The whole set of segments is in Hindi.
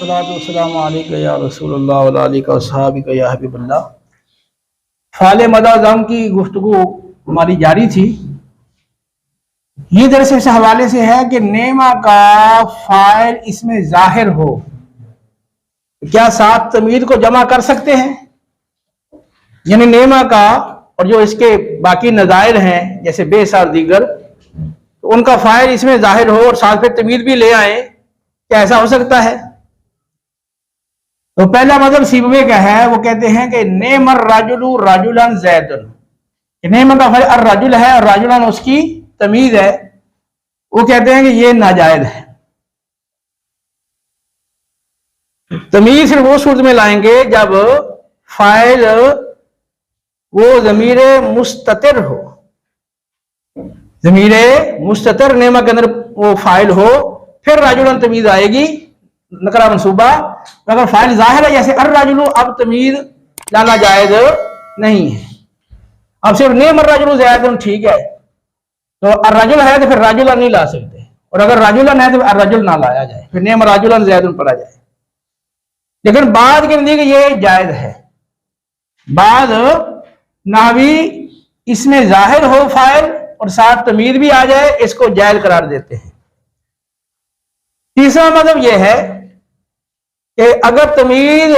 वस्सलातु वस्सलामु अलैका या रसूलुल्लाह व अलैका अस्हाबिका या हबीबल्लाह। फाले मदाज़म की गुफ्तगू हमारी जारी थी। ये दरस इस हवाले से है कि नेमा का फाइल इसमें जाहिर हो, क्या सात तमीद को जमा कर सकते हैं? यानी नेमा का और जो इसके बाकी नज़ायर हैं जैसे बेस और दीगर, तो उनका फाइल इसमें जाहिर हो और साथ में तमीद भी ले आए, क्या ऐसा हो सकता है? तो पहला मतलब सीबवे का है, वो कहते हैं कि नेमर राजुलु राजुलन जैदुन। नेम का फाइल अर राजुल है और राजुलन उसकी तमीज है। वो कहते हैं कि ये नाजायज है। तमीज सिर्फ वो सूरत में लाएंगे जब फाइल वो ज़मीरे मुस्ततिर हो। ज़मीरे मुस्ततिर नेमा के अंदर वो फाइल हो, फिर राजुलन तमीज आएगी, नकरा मंसूबा। अगर फाइल जाहिर है जैसे अर राजुलु, अब तमीज लाना जायज नहीं है। अब सिर्फ नेम अर राजुलु ज़ैदुन ठीक है, तो अर राजुल है तो फिर राजुलन नहीं ला सकते, और अगर राजुलन है तो अर राजुल ना लाया जाए, फिर नेम राजुलन ज़ैदुन पढ़ा जाए। लेकिन बाद के नजदीक ये जायज है। बाद नावी इसमें जाहिर हो फाइल और साथ तमीज भी आ जाए, इसको जायज करार देते हैं। तीसरा मतलब यह है कि अगर तमीज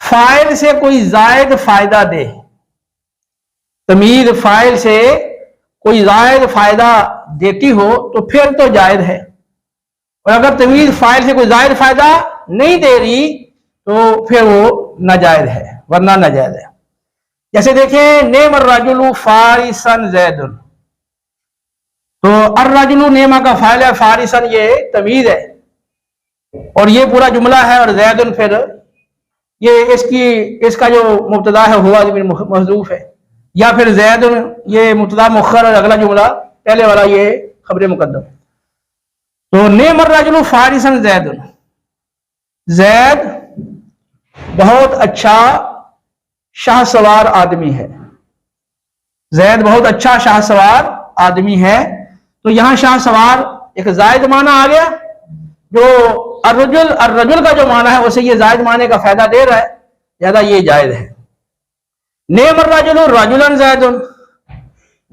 फाइल से कोई जायद फायदा दे, तमीज फाइल से कोई जायद फायदा देती हो तो फिर तो जायज है, और अगर तमीज फाइल से कोई जायद फायदा नहीं दे रही तो फिर वो नाजायज है, वरना नाजायज है। जैसे देखें नेम अर्राजुलु फारिसन ज़ैदुन, तो अर्राजुलु नेमा का फाइल है, फारिसन ये तमीज है और ये पूरा जुमला है, और ज़ैदुन फिर ये इसका जो मुब्तदा है हुआ महजूफ है, या फिर ज़ैदुन ये मुब्तदा मुअख्खर और अगला जुमला पहले वाला ये खबर मुकद्दम। तो नेम अर्राजुलु फारिसन ज़ैदुन, ज़ैद बहुत अच्छा शाहसवार आदमी है। ज़ैद बहुत अच्छा शाहसवार आदमी है, तो यहां शाहसवार एक जायद माना आ गया। जो अर्रजुल का जो माना है उसे ये जायद माने का फायदा दे रहा है, ज्यादा ये जायज है। नेम अर्राजुलु राजुलन ज़ैदुन,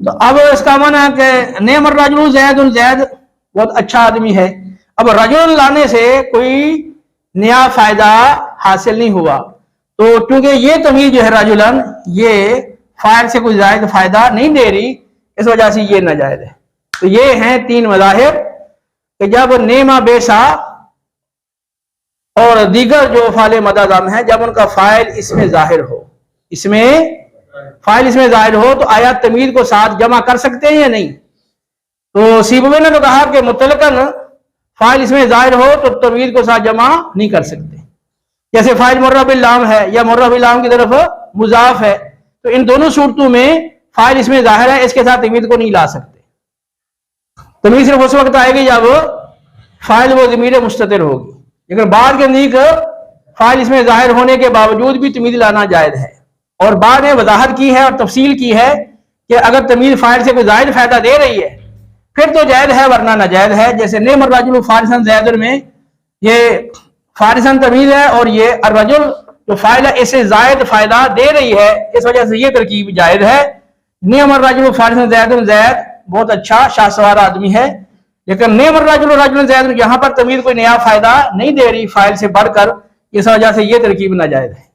तो अब इसका माना है कि नेम अर्राजुलु ज़ैदुन, ज़ैद बहुत अच्छा आदमी है। अब रजुल लाने से कोई नया फायदा हासिल नहीं हुआ, तो क्योंकि ये तमीज जो है राजुलन ये फाइल से कोई जायद फायदा नहीं दे रही, इस वजह से ये नाजायज है। तो ये हैं तीन मज़ाहिब कि जब नेमा बेसा और दीगर जो फाले मदाज़म है, जब उनका फाइल इसमें जाहिर हो, फाइल इसमें जाहिर हो, तो आया तमीज को साथ जमा कर सकते हैं या नहीं? तो सीबवे ने तो कहा कि मुतलकन फाइल इसमें जाहिर हो तो तमीज को साथ जमा नहीं कर सकते। जैसे फाइल मुर्रब बिल लाम है या मुर्रब बिल लाम की तरफ मुजाफ है, तो इन दोनों सूरतों में फाइल इसमें जाहिर है, इसके साथ तमीज को नहीं ला सकते। तमीज सिर्फ उस वक्त आएगी जब फाइल वो ज़मीर मुस्ततिर होगी, लेकिन बाद के नज़दीक फाइल इसमें जाहिर होने के बावजूद भी तमीज लाना जायज है। और बाद में वजाहत की है और तफसील की है कि अगर तमीज फाइल से कोई जायद फायदा दे रही है फिर तो जायज है, वरना नाजायज है। जैसे नेम अर्राजुलु फारिसन ज़ैदुन में ये फारिसन तमीज है और ये अर्रजुल जो फाइल है इसे जायद फायदा दे रही है, इस वजह से ये तरकीब जायज है। नेम अर्राजुलु फारिसन ज़ैदुन, ज़ैद बहुत अच्छा शाहसवार आदमी है, लेकिन नेम अर्राजुलु राजुलन ज़ैदुन यहाँ पर तमीज कोई नया फायदा नहीं दे रही फाइल से बढ़कर, इस वजह से ये तरकीब नाजायज है।